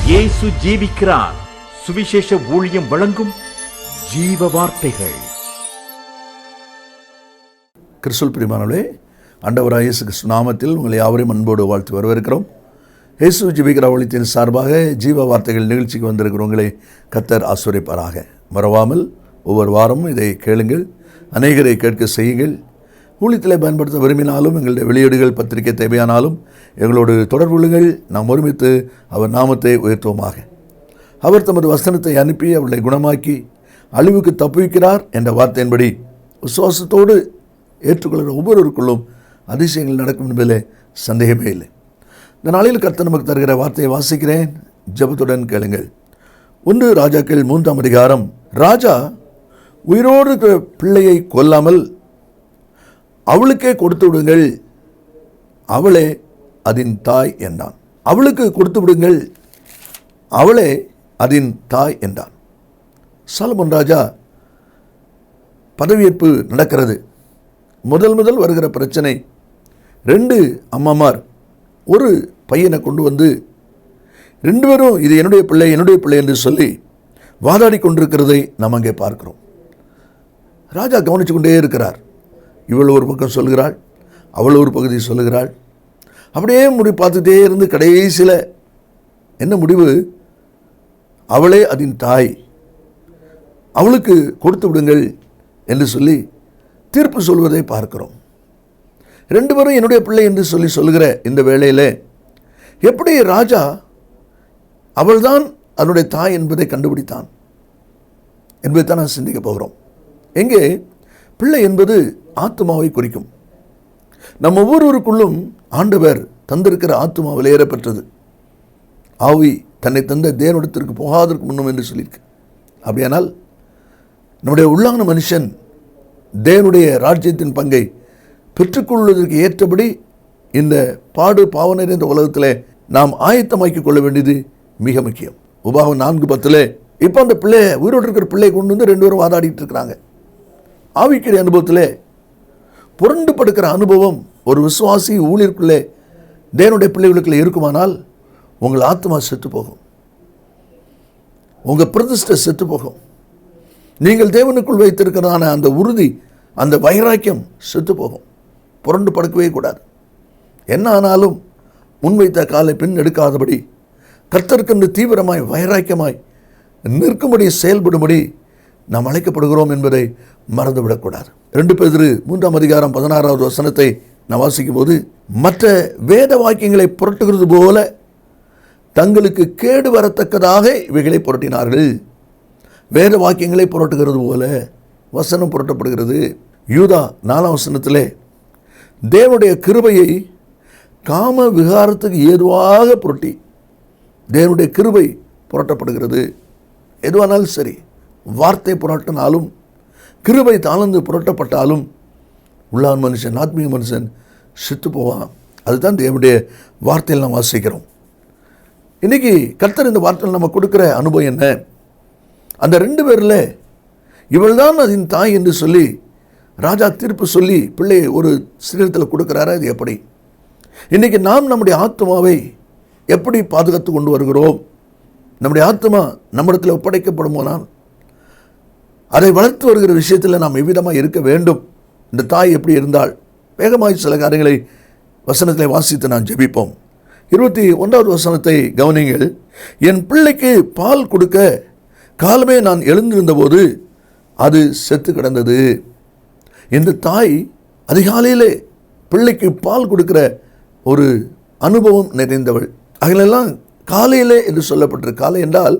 இயேசு ஜீவிக்கிறார். சுவிசேஷ ஊழியம் வழங்கும் ஜீவ வார்த்தைகள். கிறிஸ்துவுக்குள் பிரியமானவர்களே, ஆண்டவராகிய இயேசு கிறிஸ்து நாமத்தில் உங்களை யாவரையும் அன்போடு வாழ்த்து வரவேற்கிறோம். இயேசு ஜீவிக்கிறார் ஊழியத்தின் சார்பாக ஜீவ வார்த்தைகள் நிகழ்ச்சிக்கு வந்திருக்கிறவங்களை கர்த்தர் ஆசீர்வதிப்பாராக. மறவாமல் ஒவ்வொரு வாரமும் இதை கேளுங்கள், அநேகரை கேட்க செய்யுங்கள். ஊழியத்தில் பயன்படுத்த விரும்பினாலும் எங்களுடைய வெளியீடுகள் பத்திரிகை தேவையானாலும் எங்களோடு தொடர்பு கொள்ளுங்கள். நாம் ஒருமித்து அவர் நாமத்தை உயர்த்துவோமாக. அவர் தமது வசனத்தை அனுப்பி அவர்களை குணமாக்கி அழிவுக்கு தப்புவிக்கிறார் என்ற வார்த்தையின்படி விசுவாசத்தோடு ஏற்றுக்கொள்கிற ஒவ்வொருவருக்குள்ளும் அதிசயங்கள் நடக்கும் என்பதில் சந்தேகமே இல்லை. இந்த நாளில் கர்த்தர் நமக்கு தருகிற வார்த்தையை வாசிக்கிறேன், ஜெபத்துடன் கேளுங்கள். 1 ராஜாக்கள் 3ஆம் அதிகாரம். ராஜா உயிரோடு இருக்கிற பிள்ளையை கொல்லாமல் அவளுக்கே கொடுத்து விடுங்கள், அவளே அதன் தாய் என்றான். அவளுக்கு கொடுத்து விடுங்கள், அவளே அதன் தாய் என்றான். சாலமோன் ராஜா பதவியேற்பு நடக்கிறது. முதல் வருகிற பிரச்சனை, 2 அம்மாமார் ஒரு பையனை கொண்டு வந்து 2 பேரும் இது என்னுடைய பிள்ளை என்று சொல்லி வாதாடி கொண்டிருக்கிறதை நாம் அங்கே பார்க்கிறோம். ராஜா கவனித்து கொண்டே இருக்கிறார். இவள் ஒரு பக்கம் சொல்கிறாள், அவள் ஒரு பகுதி சொல்லுகிறாள். அப்படியே பார்த்துக்கிட்டே இருந்து கடைசியில் என்ன முடிவு? அவளே அதன் தாய், அவளுக்கு கொடுத்து விடுங்கள் என்று சொல்லி தீர்ப்பு சொல்வதை பார்க்கிறோம். 2 பேரும் என்னுடைய பிள்ளை என்று சொல்லுகிற இந்த வேளையில் எப்படி ராஜா அவள்தான் அதனுடைய தாய் என்பதை கண்டுபிடித்தான் என்பதை தான் நான் சிந்திக்க போகிறோம். எங்கே பிள்ளை என்பது ஆத்துமாவை குறிக்கும். நம் ஒவ்வொருவருக்குள்ளும் ஆண்டவர் தந்திருக்கிற ஆத்துமா விலையேறப்பட்டது. ஆவி தன்னை தந்த தேவனிடத்திற்கு போகாதற்கு முன்னும் என்று சொல்லியிருக்கு. அப்படியானால் நம்முடைய உள்ளான மனுஷன் தேவனுடைய ராஜ்யத்தின் பங்கை பெற்றுக்கொள்வதற்கு ஏற்றபடி இந்த பாடு பாவ நிறைந்த உலகத்தில் நாம் ஆயத்தமாக்கிக் கொள்ள வேண்டியது மிக முக்கியம். உபாகம் 4:10 இப்போ அந்த பிள்ளை உயிரோடு இருக்கிற பிள்ளையை கொண்டு வந்து 2 பேரும் வாதாடிட்டு இருக்கிறாங்க. ஆவிக்குரிய அனுபவத்தில் புரண்டு படுக்கிற அனுபவம் ஒரு விசுவாசி ஊழியருக்குள்ளே தேவனுடைய பிள்ளைகளுக்குள்ளே இருக்குமானால் உங்கள் ஆத்மா செத்து போகும், உங்கள் பிரதிஷ்டை செத்து போகும். நீங்கள் தேவனுக்குள் வைத்திருக்கிறதான அந்த உறுதி, அந்த வைராக்கியம் செத்து போகும். புரண்டு படுக்கவே கூடாது. என்ன ஆனாலும் முன்வைத்த காலை பின் எடுக்காதபடி கர்த்தருக்கென்று தீவிரமாய் வைராக்கியமாய் நிற்கும்படி செயல்படும்படி நாம் அழைக்கப்படுகிறோம் என்பதை மறந்துவிடக்கூடாது. 2 பேதுரு 3ஆம் அதிகாரம் 16வது வசனத்தை நான் வாசிக்கும் போது, மற்ற வேத வாக்கியங்களை புரட்டுகிறது போல தங்களுக்கு கேடு வரத்தக்கதாக இவைகளை புரட்டினார்கள். வேத வாக்கியங்களை புரட்டுகிறது போல வசனம் புரட்டப்படுகிறது. யூதா 4ஆம் வசனத்திலே தேவனுடைய கிருபையை காம விகாரத்துக்கு ஏதுவாக புரட்டி தேவனுடைய கிருபை புரட்டப்படுகிறது. எதுவானாலும் சரி, வார்த்தை புரட்டினாலும் கிருபை தாழ்ந்து புரட்டப்பட்டாலும் உள்ளான் மனுஷன், ஆத்மீக மனுஷன் செத்து போவான். அதுதான் தேவனுடைய வார்த்தையில் நாம் வாசிக்கிறோம். இன்றைக்கி கர்த்தர் இந்த வார்த்தையில் நம்ம கொடுக்குற அனுபவம் என்ன? அந்த 2 பேரில் இவள் தான் அதன் தாய் என்று சொல்லி ராஜா தீர்ப்பு சொல்லி பிள்ளையை ஒரு சரீரத்தில் கொடுக்குறாரா? இது எப்படி? இன்றைக்கி நாம் நம்முடைய ஆத்மாவை எப்படி பாதுகாத்து கொண்டு வருகிறோம்? நம்முடைய ஆத்மா நம்மிடத்தில் ஒப்படைக்கப்படுமானால் அதை வளர்த்து வருகிற விஷயத்தில் நாம் எவ்விதமாக இருக்க வேண்டும்? இந்த தாய் எப்படி இருந்தால்? வேகமாய் சில காரியங்களை வசனத்தில் வாசித்து நான் ஜெபிப்போம். 21வது வசனத்தை கவனிங்கள். என் பிள்ளைக்கு பால் கொடுக்க காலமே நான் எழுந்திருந்தபோது அது செத்து கிடந்தது. இந்த தாய் அதிகாலையிலே பிள்ளைக்கு பால் கொடுக்கிற ஒரு அனுபவம் நிறைந்தவள். அகலெல்லாம் காலையிலே என்று சொல்லப்பட்டிருக்கு. காலை என்றால்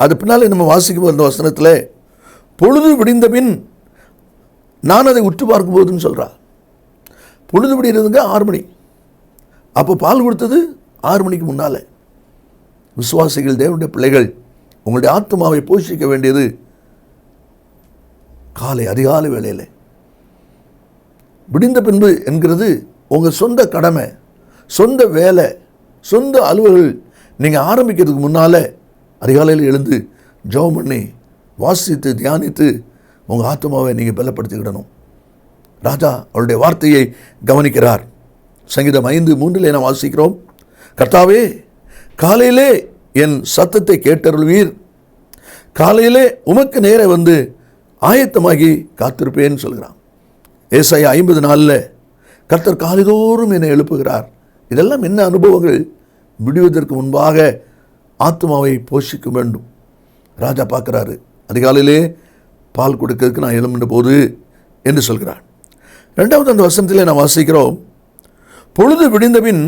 அது பின்னாலே நம்ம வாசிக்கும் அந்த வசனத்தில் பொழுது விடிந்த பின் நான் அதை உற்று பார்க்கும்போதுன்னு சொல்கிறா. பொழுது விடிறதுங்க 6 மணி. அப்போ பால் கொடுத்தது 6 மணிக்கு முன்னால். விசுவாசிகள், தேவனுடைய பிள்ளைகள், உங்களுடைய ஆத்மாவை போஷிக்க வேண்டியது அதிகாலை வேளையில். விடிந்த பின்பு என்கிறது உங்கள் சொந்த கடமை, சொந்த வேலை, சொந்த அலுவல்கள் நீங்கள் ஆரம்பிக்கிறதுக்கு முன்னால் அதிகாலையில் எழுந்து ஜெபம் பண்ணி வாசித்து தியானித்து உங்கள் ஆத்மாவை நீங்கள் பலப்படுத்திக்கிடணும். ராஜா அவருடைய வார்த்தையை கவனிக்கிறார். சங்கீதம் 5:3 நாம் வாசிக்கிறோம், கர்த்தாவே காலையிலே என் சத்தத்தை கேட்டருள்வீர். காலையிலே உமக்கு நேர வந்து ஆயத்தமாகி காத்திருப்பேன்னு சொல்கிறான். ஏசாயா 50:4 கர்த்தர் காலைதோறும் என்னை எழுப்புகிறார். இதெல்லாம் என்ன அனுபவங்கள்? விடுவதற்கு முன்பாக ஆத்மாவை போஷிக்க வேண்டும். ராஜா பார்க்குறாரு, அதிகாலையிலே பால் கொடுக்கிறதுக்கு நான் எழும்பின போது என்று சொல்கிறார். ரெண்டாவது அந்த வசனத்திலே நாம் வாசிக்கிறோம், பொழுது விடிந்தபின்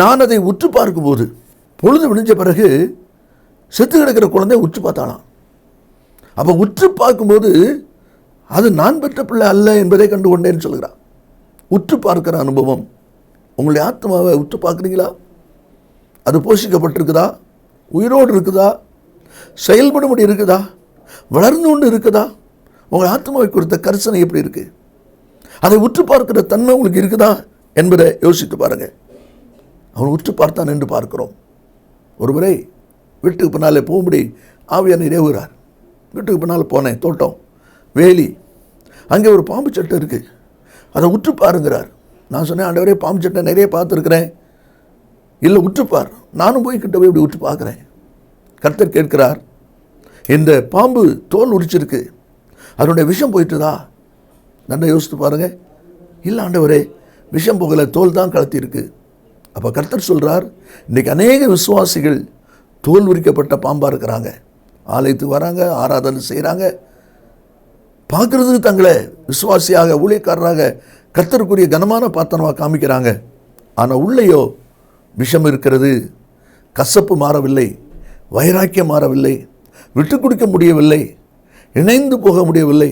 நான் அதை உற்று பார்க்கும்போது. பொழுது விடிஞ்ச பிறகு செத்து கிடக்கிற குழந்தை உற்று பார்த்தானாம். அப்போ உற்று பார்க்கும்போது அது நான் பெற்ற பிள்ளை அல்ல என்பதை கண்டு கொண்டேன்னு சொல்கிறான். உற்று பார்க்கிற அனுபவம். உங்களுடைய ஆத்மாவை உற்று பார்க்குறீங்களா? அது போஷிக்கப்பட்டிருக்குதா? உயிரோடு இருக்குதா? செயல்படும்படி இருக்குதா? வளர்ந்து கொண்டு இருக்குதா? உங்கள் ஆத்மாவை குறித்த கரிசனை எப்படி இருக்குது? அதை உற்று பார்க்கிற தன்மை உங்களுக்கு இருக்குதா என்பதை யோசித்து பாருங்கள். அவன் உற்று பார்த்தான் என்று பார்க்கிறோம். ஒருமுறை வீட்டுக்கு பின்னாலே போகும்படி ஆவியானவர் ஏவுகிறார். வீட்டுக்கு பின்னால் போனேன், தோட்டம், வேலி, அங்கே ஒரு பாம்பு சட்டை இருக்குது, அதை உற்று பாருங்கிறார். நான் சொன்னேன், ஆண்டவரே பாம்பு சட்டை நிறைய பார்த்துருக்குறேன். இல்லை உற்றுப்பார். நானும் போய் கிட்ட போய் இப்படி உற்று பார்க்குறேன். கர்த்தர் கேட்கிறார், இந்த பாம்பு தோல் உரிச்சிருக்கு, அதனுடைய விஷம் போயிட்டுதா? நல்லா யோசித்து பாருங்கள். இல்லை ஆண்டவரே, விஷம் போகலை, தோல் தான் கலத்திருக்கு. அப்போ கர்த்தர் சொல்கிறார், இன்றைக்கி அநேக விசுவாசிகள் தோல் உரிக்கப்பட்ட பாம்பாக இருக்கிறாங்க. ஆலயத்துக்கு வராங்க, ஆராதனை செய்கிறாங்க, பார்க்குறதுக்கு தங்களை விசுவாசியாக, ஊழியக்காரராக, கர்த்தருக்குரிய கனமான பாத்திரமாக காமிக்கிறாங்க. ஆனால் உள்ளேயோ விஷம் இருக்கிறது. கசப்பு மாறவில்லை, வைராக்கியம் மாறவில்லை, விட்டு கொடுக்க முடியவில்லை, இணைந்து போக முடியவில்லை,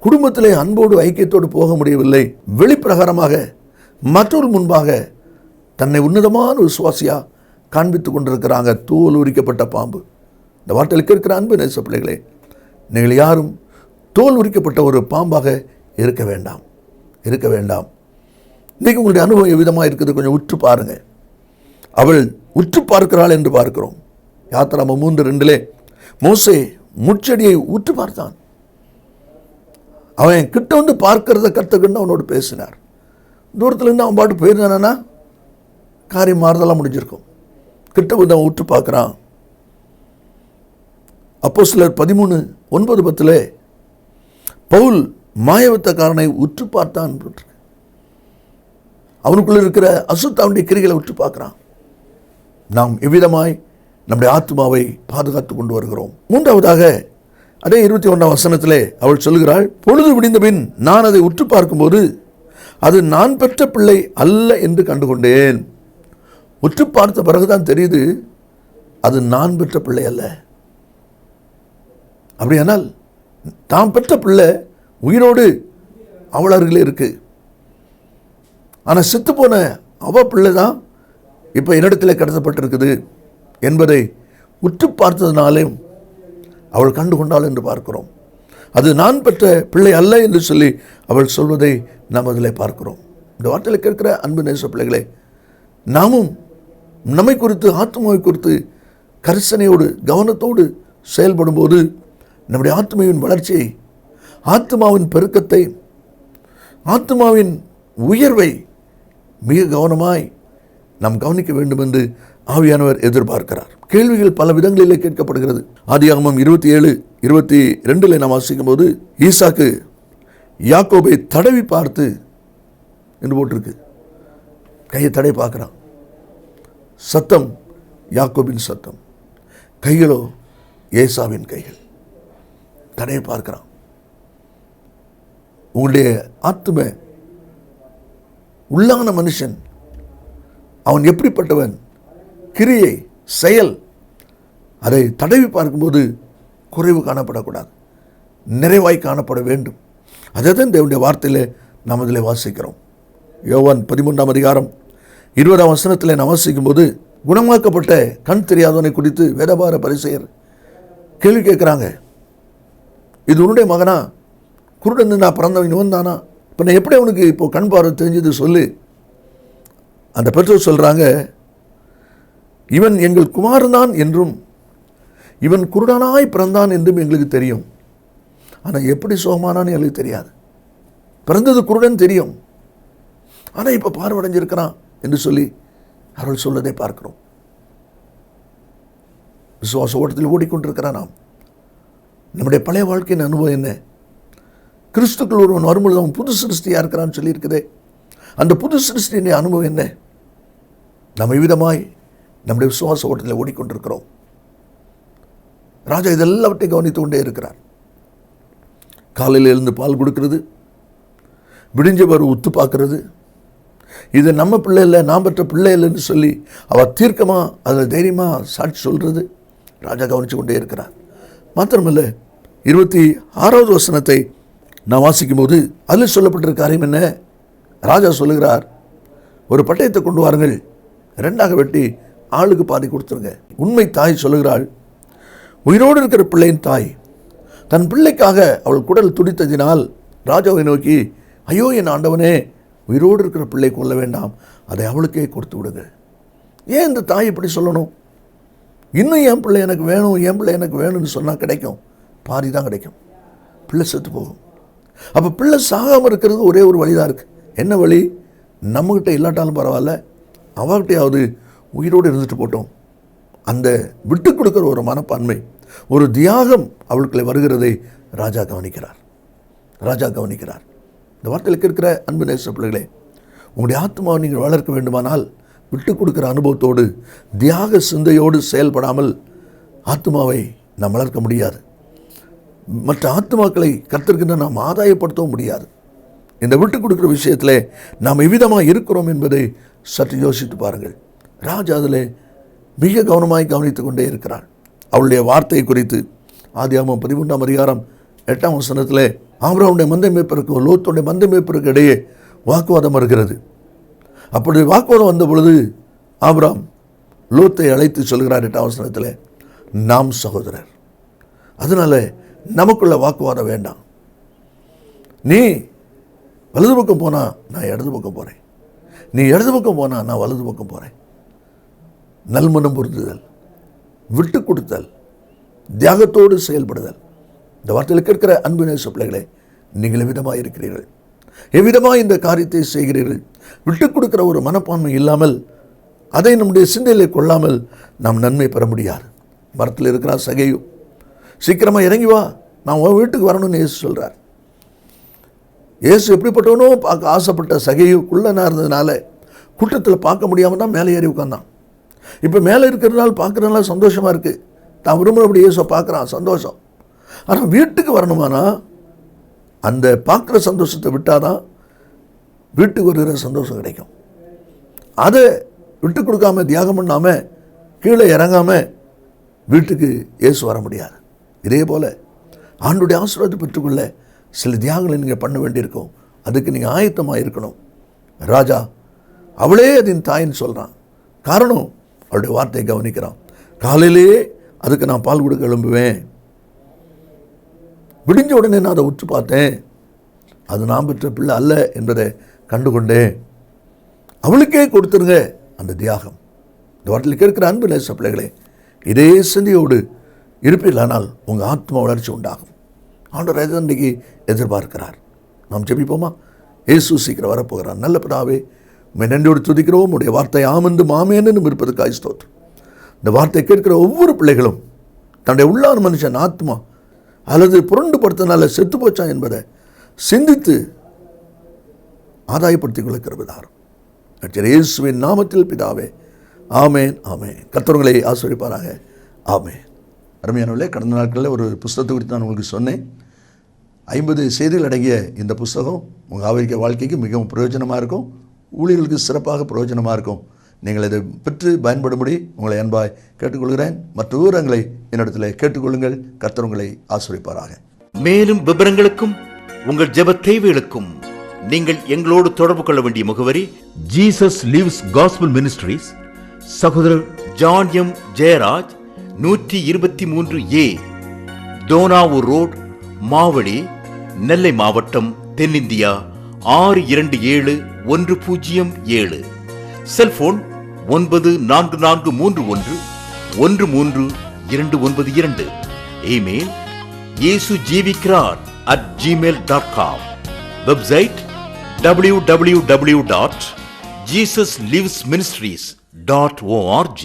குடும்பத்திலே அன்போடு ஐக்கியத்தோடு போக முடியவில்லை. வெளிப்பிரகாரமாக மற்றொரு முன்பாக தன்னை உன்னதமான விசுவாசியாக காண்பித்து கொண்டிருக்கிறாங்க. தோல் உரிக்கப்பட்ட பாம்பு. இந்த வார்த்தையில் இருக்கிற அன்பு நேச பிள்ளைகளே, நீங்கள் யாரும் தோல் உரிக்கப்பட்ட ஒரு பாம்பாக இருக்க வேண்டாம், இருக்க வேண்டாம். இன்றைக்கு உங்களுடைய அனுபவம் எவ்விதமாக இருக்குது கொஞ்சம் உற்று பாருங்கள். அவள் உற்று பார்க்கிறாள் என்று பார்க்கிறோம். யாத்திராமம் 3:2 மோசே முட்செடியை உற்று பார்த்தான். அவன் கிட்ட வந்து பார்க்கிறத கற்றுக்கொண்டு அவனோடு பேசினார். தூரத்துலேருந்து அவன் பாட்டு போயிருந்தானா காரியம் மாறுதலாம் முடிஞ்சிருக்கும். கிட்ட வந்து அவன் உற்று பார்க்குறான். அப்போஸ்தலர் 13:9-10 பவுல் மாயவித்தக்காரனை உற்று பார்த்தான். அவனுக்குள்ள இருக்கிற அசுத்தாவுடைய கிரிகளை உற்று பார்க்கிறான். நாம் எவ்விதமாய் நம்முடைய ஆத்மாவை பாதுகாத்து கொண்டு வருகிறோம். மூன்றாவதாக அதே 21ஆம் வசனத்திலே அவள் சொல்கிறாள், பொழுது விடிந்த பின் நான் அதை உற்று பார்க்கும்போது அது நான் பெற்ற பிள்ளை அல்ல என்று கண்டுகொண்டேன். உற்று பார்த்த பிறகுதான் தெரியுது அது நான் பெற்ற பிள்ளை அல்ல. அப்படியானால் தான் பெற்ற பிள்ளை உயிரோடு அவள் அருகிலே இருக்கு. ஆனால் செத்து போன அவ பிள்ளை தான் இப்போ என்னிடத்தில் கடத்தப்பட்டிருக்குது என்பதை உற்று பார்த்ததுனாலே அவள் கண்டு கொண்டாள் என்று பார்க்கிறோம். அது நான் பெற்ற பிள்ளை அல்ல என்று சொல்லி அவள் சொல்வதை நாம் அதில் பார்க்கிறோம். இந்த வார்த்தையில் கேட்கிற அன்பு நேச பிள்ளைகளே, நாமும் நம்மை குறித்து, ஆத்மாவை குறித்து கரிசனையோடு கவனத்தோடு செயல்படும்போது நம்முடைய ஆத்மாவின் வளர்ச்சியை, ஆத்மாவின் பெருக்கத்தை, ஆத்மாவின் உயர்வை மிக கவனமாய் நாம் கவனிக்க வேண்டும் என்று ஆவியானவர் எதிர்பார்க்கிறார். கேள்விகள் பல விதங்களிலே கேட்கப்படுகிறது. ஆதியாகமம் 27:22 நாம் வாசிக்கும் போது ஈசாக்கு யாக்கோபை தடவி பார்த்து என்று போட்டிருக்கு. கையை தடவி பார்க்கிறான். சத்தம் யாக்கோபின் சத்தம், கைகளோ ஏசாவின் கைகள். தடவி பார்க்கிறான். உங்களுடைய ஆத்தும உள்ளான மனுஷன் அவன் எப்படிப்பட்டவன், கிரியை, செயல், அதை தடவி பார்க்கும்போது குறைவு காணப்படக்கூடாது, நிறைவாய் காணப்பட வேண்டும். அதை தான் தேவனுடைய வார்த்தையில் நாம் அதில் வாசிக்கிறோம். யோவான் 13:20 வசனத்தில் நாம் வாசிக்கும் போது குணமாக்கப்பட்ட கண் தெரியாதவனை குறித்து வேதபார பரிசேயர் கேள்வி கேட்குறாங்க. இது உன்னுடைய மகனா? குருடன் நான் பிறந்தவன் இவன் தானா? இப்போ நான் எப்படி அவனுக்கு இப்போ கண் பார்வை தெரிஞ்சது சொல்லு. அந்த பெற்றோர் சொல்கிறாங்க, இவன் எங்கள் குமாரன்தான் என்றும் இவன் குருடனாய் பிறந்தான் என்றும் எங்களுக்கு தெரியும். ஆனால் எப்படி சுகமானான்னு எங்களுக்கு தெரியாது. பிறந்தது குருடன் தெரியும், ஆனால் இப்போ பார்வடைஞ்சிருக்கிறான் என்று சொல்லி அவர்கள் சொல்வதை பார்க்கிறோம். விசுவாச ஓட்டத்தில் ஓடிக்கொண்டிருக்கிறான். நாம் நம்முடைய பழைய வாழ்க்கையின் அனுபவம் என்ன? கிறிஸ்துக்குள் ஒருவன் வரும்பொழுது அவன் புது சிருஷ்டியாக இருக்கிறான்னு சொல்லியிருக்குதே. அந்த புது சிருஷ்டியின் அனுபவம் என்ன? நம்ம விதமாய் நம்முடைய விசுவாச ஓட்டத்தில் ஓடிக்கொண்டிருக்கிறோம். ராஜா இதெல்லாவற்றையும் கவனித்து கொண்டே இருக்கிறார். காலையில் எழுந்து பால் கொடுக்கிறது, விடிஞ்சவர் உத்து பார்க்கறது, இது நம்ம பிள்ளை இல்லை, நாம் பெற்ற பிள்ளை இல்லைன்னு சொல்லி அவர் தீர்க்கமாக அதில் தைரியமாக சாட்சி சொல்கிறது ராஜா கவனித்து கொண்டே இருக்கிறார். மாத்திரமல்ல, 26வது வசனத்தை நான் வாசிக்கும் போது அதில் சொல்லப்பட்டிருக்க காரியம் என்ன? ராஜா சொல்லுகிறார், ஒரு பட்டயத்தை கொண்டு வாருங்கள், 2ஆக வெட்டி ஆளுக்கு பாதி கொடுத்துருங்க. உண்மை தாய் சொல்லுகிறாள், உயிரோடு இருக்கிற பிள்ளையின் தாய் தன் பிள்ளைக்காக அவள் குடல் துடித்ததினால் ராஜாவை நோக்கி, ஐயோ என் ஆண்டவனே, உயிரோடு இருக்கிற பிள்ளை கொள்ள வேண்டாம், அதை அவளுக்கே கொடுத்து விடுங்க. ஏன் இந்த தாய் இப்படி சொல்லணும்? இன்னும் என் பிள்ளை எனக்கு வேணும், என் பிள்ளை எனக்கு வேணும்னு சொன்னால் கிடைக்கும், பாதி தான் கிடைக்கும், பிள்ளை செத்து போகும். அப்போ பிள்ளை சாகாமல் இருக்கிறது ஒரே ஒரு வழி தான் இருக்குது. என்ன வழி? நம்மகிட்ட இல்லாட்டாலும் பரவாயில்ல, அவகிட்டையாவது உயிரோடு இருந்துட்டு போட்டோம். அந்த விட்டு கொடுக்குற ஒரு மனப்பான்மை, ஒரு தியாகம் அவளுக்குள்ளே வருகிறதை ராஜா கவனிக்கிறார். இந்த வார்த்தையில் இருக்கிற அன்பு நேச பிள்ளைகளே, உங்களுடைய ஆத்மாவை நீங்கள் வளர்க்க வேண்டுமானால் விட்டு கொடுக்குற அனுபவத்தோடு தியாக சிந்தையோடு செயல்படாமல் ஆத்மாவை நாம் வளர்க்க முடியாது. மற்ற ஆத்மாக்களை கர்த்தருக்கு நாம் ஆதாயப்படுத்தவும் முடியாது. இந்த விட்டு கொடுக்குற விஷயத்தில் நாம் எவ்விதமாக இருக்கிறோம் என்பதை சற்று யோசித்து பாருங்கள். ராஜா அதில் மிக கவனமாய் கவனித்து கொண்டே இருக்கிறாள். அவளுடைய வார்த்தை குறித்து ஆதியாகமம் 13ஆம் அதிகாரம் 8ஆம் வசனத்தில் ஆபிரகாமுடைய மந்தை மேய்ப்பருக்கும் லோத்துடைய மந்தை மேய்ப்பருக்கு இடையே வாக்குவாதம் வருகிறது. அப்படி வாக்குவாதம் வந்த பொழுது ஆபிரகாம் லோத்தை அழைத்து சொல்கிறார் 8ஆம் வசனத்தில், நாம் சகோதரர், அதனால நமக்குள்ள வாக்குவாதம் வேண்டாம். நீ வலது பக்கம் போனால் நான் இடது பக்கம் போகிறேன், நீ இடது பக்கம் போனால் நான் வலது பக்கம் போகிறேன். நல்மனம் பொருந்துதல், விட்டு கொடுத்தல், தியாகத்தோடு செயல்படுதல். இந்த வார்த்தையில் கேட்கிற அன்பு நேச பிள்ளைகளே, நீங்கள் எவ்விதமாக இருக்கிறீர்கள்? எவ்விதமாக இந்த காரியத்தை செய்கிறீர்கள்? விட்டு கொடுக்கிற ஒரு மனப்பான்மை இல்லாமல், அதை நம்முடைய சிந்தையில் கொள்ளாமல் நாம் நன்மை பெற முடியாது. மரத்தில் இருக்கிறார் சகையு, சீக்கிரமாக இறங்கி வா, நான் உன் வீட்டுக்கு வரணும்னு இயேசு சொல்கிறார். இயேசு எப்படிப்பட்டவனோ பார்க்க ஆசைப்பட்ட சகையு குள்ளனாக இருந்ததுனால கூட்டத்தில் பார்க்க முடியாமல் தான் மேலே ஏறி உட்கார்ந்தான். இப்போ மேலே இருக்கிறதுனால பார்க்குறதுனால சந்தோஷமாக இருக்குது, தான் விரும்புகிறபடி இயேசுவை பார்க்குறான், சந்தோஷம். ஆனால் வீட்டுக்கு வரணுமானா அந்த பார்க்குற சந்தோஷத்தை விட்டால் தான் வீட்டுக்கு வருகிற சந்தோஷம் கிடைக்கும். அதை விட்டு கொடுக்காம தியாகம் பண்ணாமல் கீழே இறங்காமல் வீட்டுக்கு இயேசு வர முடியாது. இதே போல் ஆண்டுடைய ஆசீர்வாதத்தை பெற்றுக்கொள்ள சில தியாகங்களை நீங்கள் பண்ண வேண்டியிருக்கும். அதுக்கு நீங்கள் ஆயத்தமாக இருக்கணும். ராஜா அவளே அதன் தாயின்னு சொல்கிறான். காரணம், அவளுடைய வார்த்தையை கவனிக்கிறான். காலையிலேயே அதுக்கு நான் பால் கொடுக்க எழும்புவேன், விடிஞ்ச உடனே நான் அதை உற்று பார்த்தேன், அது நான் பெற்ற பிள்ளை அல்ல என்பதை கண்டுகொண்டேன், அவளுக்கே கொடுத்துருங்க அந்த தியாகம். இந்த வார்த்தையில் கேட்கிற அன்பு நேச பிள்ளைகளே, இதே சிந்தையோடு இருப்பீர்களானால் உங்கள் ஆத்மா வளர்ச்சி உண்டாகும். ஆண்டவர் எதை இன்றைக்கு எதிர்பார்க்கிறார்? நாம் ஜெபிப்போமா? இயேசு சீக்கிரம் வரப்போகிறார். நல்ல பிதாவே, உண்மை நன்றியோடு துதிக்கிறோம். உடைய வார்த்தை ஆமென்றும் ஆமென்னும் இருப்பதற்காக ஸ்தோத்திரம். இந்த வார்த்தை கேட்கிற ஒவ்வொரு பிள்ளைகளும் தன்னுடைய உள்ளான மனுஷன் ஆத்மா அல்லது புரண்டுபடுத்தினால செத்து போச்சா என்பதை சிந்தித்து ஆதாயப்படுத்திக் கொள்ளுகிறதாரும் இயேசுவின் நாமத்தில் பிதாவே, ஆமேன் ஆமேன். கர்த்தர்களை ஆசீர்வதிப்பாராக. ஆமேன். அருமையானவர்களே, கடந்த நாட்களில் ஒரு புஸ்தகத்தை குறித்து நான் உங்களுக்கு சொன்னேன். 50 செய்திகள் அடங்கிய இந்த புஸ்தகம் உங்கள் ஆவிக்க வாழ்க்கைக்கு மிகவும் பிரயோஜனமாக இருக்கும், ஊழியர்களுக்கு சிறப்பாக பிரயோஜனமாக இருக்கும். நீங்கள் இதை பெற்று பயன்படும்படி உங்களை அன்பாய் கேட்டுக்கொள்கிறேன். மற்ற விவரங்களை என்னிடத்தில் கேட்டுக்கொள்ளுங்கள். கர்த்தர் உங்களை ஆசீர்வதிப்பாராக. மேலும் விவரங்களுக்கும் உங்கள் ஜெப தேவைகளுக்கும் நீங்கள் எங்களோடு தொடர்பு கொள்ள வேண்டிய முகவரி: ஜீசஸ் லிவ்ஸ் காஸ்பல் மினிஸ்ட்ரீஸ், சகோதரர் John M Jayaraj, 123A Dohnavur road, Mavadi, Nellai மாவட்டம், தென்னிந்தியா 627107. Cellphone 9443113292. Email yesujivikaran@gmail.com. Website www.jesuslivesministries.org.